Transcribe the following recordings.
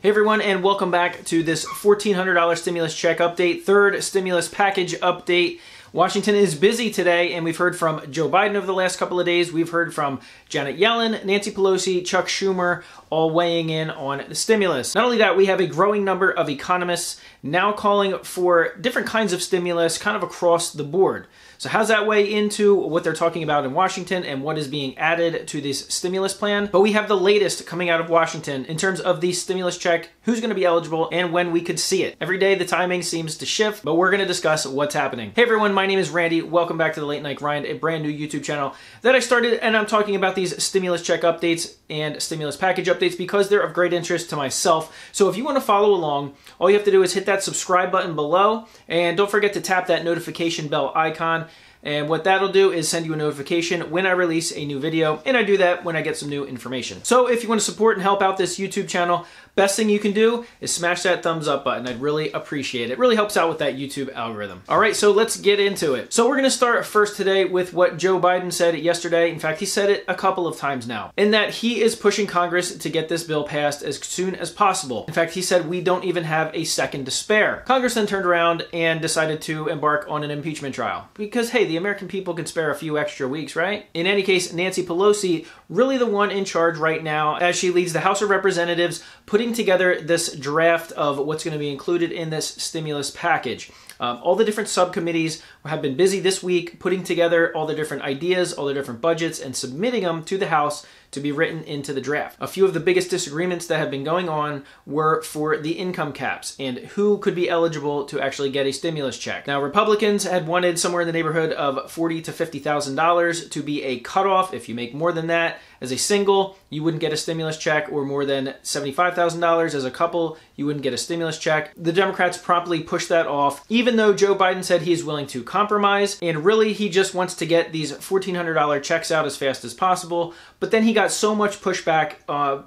Hey everyone, and welcome back to this $1,400 stimulus check update, third stimulus package update. Washington is busy today, and we've heard from Joe Biden over the last couple of days. We've heard from Janet Yellen, Nancy Pelosi, Chuck Schumer, all weighing in on the stimulus. Not only that, we have a growing number of economists now calling for different kinds of stimulus kind of across the board. So how's that weigh into what they're talking about in Washington and what is being added to this stimulus plan? But we have the latest coming out of Washington in terms of the stimulus check, who's going to be eligible, and when we could see it. Every day the timing seems to shift, but we're going to discuss what's happening. Hey everyone, my name is Randy. Welcome back to the Late Night Grind, a brand new YouTube channel that I started, and I'm talking about these stimulus check updates and stimulus package updates because they're of great interest to myself. So if you want to follow along, all you have to do is hit that subscribe button below, and don't forget to tap that notification bell icon. And what that'll do is send you a notification when I release a new video, and I do that when I get some new information. So if you want to support and help out this YouTube channel, best thing you can do is smash that thumbs up button. I'd really appreciate it. It really helps out with that YouTube algorithm. All right, so let's get into it. So we're going to start first today with what Joe Biden said yesterday. In fact, he said it a couple of times now, in that he is pushing Congress to get this bill passed as soon as possible. In fact, he said we don't even have a second to spare. Congress then turned around and decided to embark on an impeachment trial because, hey, the American people can spare a few extra weeks, right? In any case, Nancy Pelosi, really the one in charge right now as she leads the House of Representatives, putting together this draft of what's going to be included in this stimulus package. All the different subcommittees have been busy this week putting together all the different ideas, all the different budgets, and submitting them to the House to be written into the draft. A few of the biggest disagreements that have been going on were for the income caps and who could be eligible to actually get a stimulus check. Now, Republicans had wanted somewhere in the neighborhood of $40,000 to $50,000 to be a cutoff. If you make more than that as a single, you wouldn't get a stimulus check, or more than $75,000 as a couple, you wouldn't get a stimulus check. The Democrats promptly pushed that off, even though Joe Biden said he is willing to compromise, and really he just wants to get these $1,400 checks out as fast as possible. But then he got so much pushback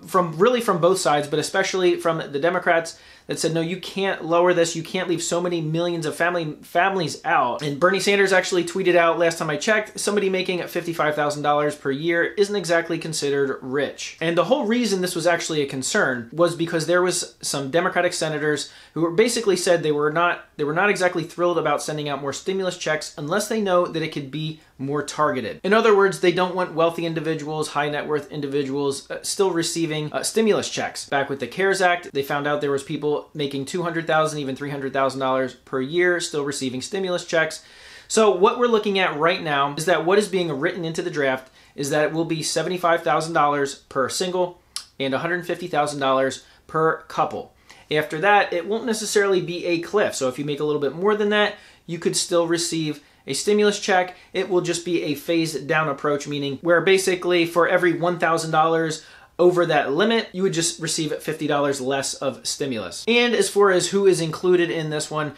from both sides, but especially from the Democrats, that said, no, you can't lower this. You can't leave so many millions of families out. And Bernie Sanders actually tweeted out, last time I checked, somebody making $55,000 per year isn't exactly considered rich. And the whole reason this was actually a concern was because there was some Democratic senators who were basically said they were not exactly thrilled about sending out more stimulus checks unless they know that it could be more targeted. In other words, they don't want wealthy individuals, high net worth individuals still receiving stimulus checks. Back with the CARES Act, they found out there was people making $200,000, even $300,000 per year still receiving stimulus checks. So what we're looking at right now is that what is being written into the draft is that it will be $75,000 per single and $150,000 per couple. After that, it won't necessarily be a cliff. So if you make a little bit more than that, you could still receive a stimulus check. It will just be a phased down approach, meaning where basically for every $1,000 over that limit, you would just receive $50 less of stimulus. And as far as who is included in this one,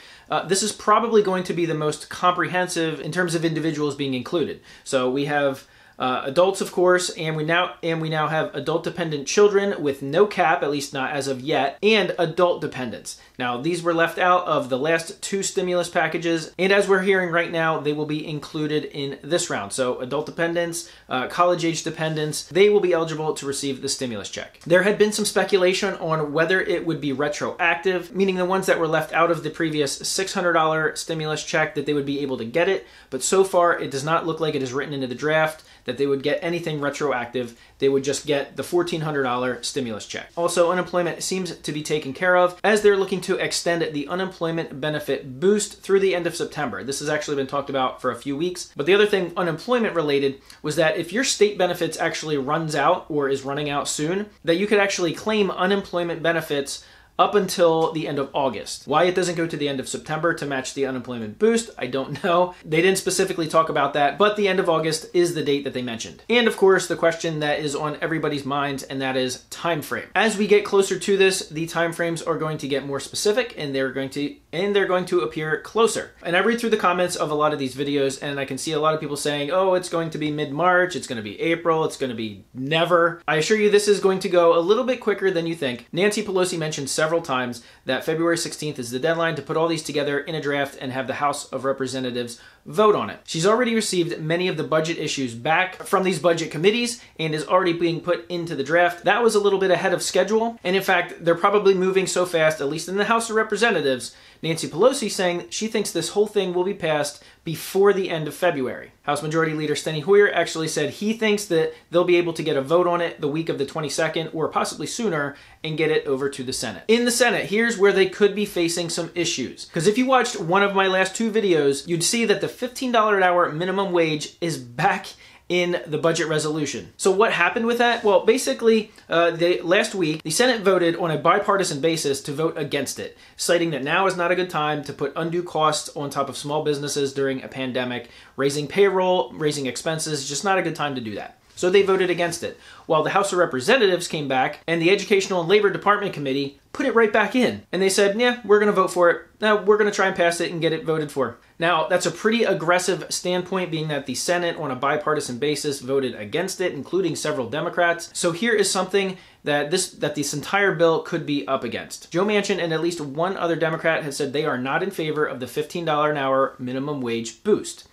this is probably going to be the most comprehensive in terms of individuals being included. So we have adults, of course, and we now have adult-dependent children with no cap, at least not as of yet, and adult dependents. Now, these were left out of the last two stimulus packages, and as we're hearing right now, they will be included in this round. So adult dependents, college-age dependents, they will be eligible to receive the stimulus check. There had been some speculation on whether it would be retroactive, meaning the ones that were left out of the previous $600 stimulus check, that they would be able to get it, but so far it does not look like it is written into the draft that they would get anything retroactive. They would just get the $1,400 stimulus check. Also, unemployment seems to be taken care of as they're looking to extend the unemployment benefit boost through the end of September. This has actually been talked about for a few weeks. But the other thing unemployment related was that if your state benefits actually runs out or is running out soon, that you could actually claim unemployment benefits up until the end of August. Why it doesn't go to the end of September to match the unemployment boost, I don't know. They didn't specifically talk about that, but the end of August is the date that they mentioned. And of course, the question that is on everybody's minds, and that is time frame. As we get closer to this, the time frames are going to get more specific, and they're going to appear closer. And I read through the comments of a lot of these videos, and I can see a lot of people saying, oh, it's going to be mid-March, it's going to be April, it's going to be never. I assure you this is going to go a little bit quicker than you think. Nancy Pelosi mentioned several times that February 16th is the deadline to put all these together in a draft and have the House of Representatives vote on it. She's already received many of the budget issues back from these budget committees and is already being put into the draft. That was a little bit ahead of schedule, and in fact, they're probably moving so fast, at least in the House of Representatives, Nancy Pelosi saying she thinks this whole thing will be passed before the end of February. House Majority Leader Steny Hoyer actually said he thinks that they'll be able to get a vote on it the week of the 22nd or possibly sooner and get it over to the Senate. In the Senate, here's where they could be facing some issues. Because if you watched one of my last two videos, you'd see that the $15 an hour minimum wage is back in the budget resolution. So what happened with that? Well, basically, last week, the Senate voted on a bipartisan basis to vote against it, citing that now is not a good time to put undue costs on top of small businesses during a pandemic, raising payroll, raising expenses, just not a good time to do that. So they voted against it. While the House of Representatives came back and the Educational and Labor Department Committee put it right back in. And they said, yeah, we're going to vote for it. Now we're going to try and pass it and get it voted for. Now, that's a pretty aggressive standpoint, being that the Senate on a bipartisan basis voted against it, including several Democrats. So here is something that this entire bill could be up against. Joe Manchin and at least one other Democrat has said they are not in favor of the $15 an hour minimum wage boost.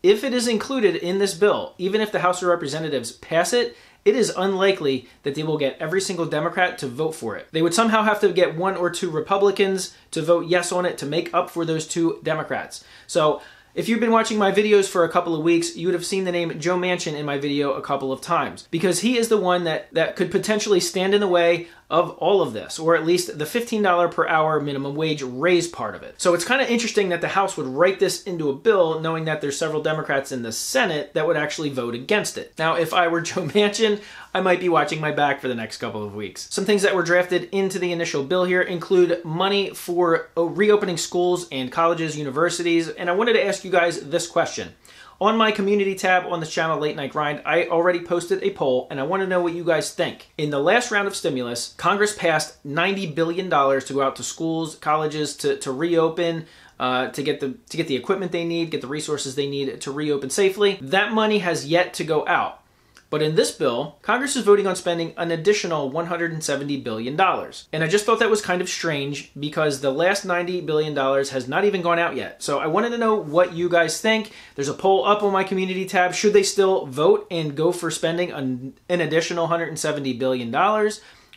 If it is included in this bill, even if the House of Representatives pass it, it is unlikely that they will get every single Democrat to vote for it. They would somehow have to get one or two Republicans to vote yes on it to make up for those two Democrats. So if you've been watching my videos for a couple of weeks, you would have seen the name Joe Manchin in my video a couple of times, because he is the one that could potentially stand in the way of all of this, or at least the $15 per hour minimum wage raise part of it. So it's kind of interesting that the House would write this into a bill knowing that there's several Democrats in the Senate that would actually vote against it. Now, if I were Joe Manchin, I might be watching my back for the next couple of weeks. Some things that were drafted into the initial bill here include money for reopening schools and colleges, universities, and I wanted to ask you guys this question. On my community tab on this channel, Late Night Grind, I already posted a poll, and I want to know what you guys think. In the last round of stimulus, Congress passed $90 billion to go out to schools, colleges, to reopen, to get the equipment they need, get the resources they need to reopen safely. That money has yet to go out. But in this bill, Congress is voting on spending an additional $170 billion. And I just thought that was kind of strange because the last $90 billion has not even gone out yet. So I wanted to know what you guys think. There's a poll up on my community tab. Should they still vote and go for spending an additional $170 billion?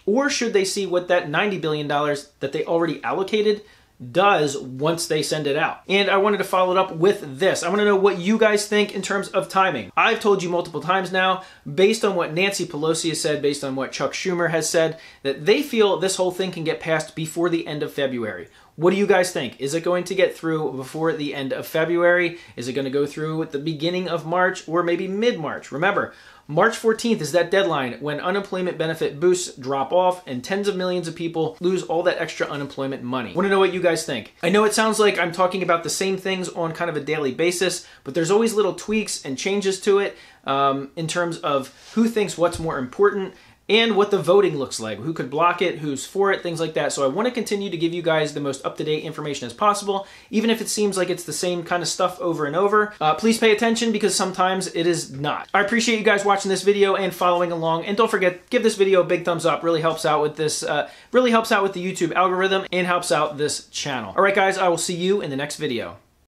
Or should they see what that $90 billion that they already allocated does once they send it out? And I wanted to follow it up with this. I want to know what you guys think in terms of timing. I've told you multiple times now, based on what Nancy Pelosi has said, based on what Chuck Schumer has said, that they feel this whole thing can get passed before the end of February. What do you guys think? Is it going to get through before the end of February? Is it going to go through at the beginning of March or maybe mid-March? Remember, March 14th is that deadline when unemployment benefit boosts drop off and tens of millions of people lose all that extra unemployment money. I want to know what you guys think. I know it sounds like I'm talking about the same things on kind of a daily basis, but there's always little tweaks and changes to it in terms of who thinks what's more important and what the voting looks like, who could block it, who's for it, things like that. So I want to continue to give you guys the most up-to-date information as possible, even if it seems like it's the same kind of stuff over and over. Please pay attention because sometimes it is not. I appreciate you guys watching this video and following along. And don't forget, give this video a big thumbs up. Really helps out with this, really helps out with the YouTube algorithm and helps out this channel. All right, guys, I will see you in the next video.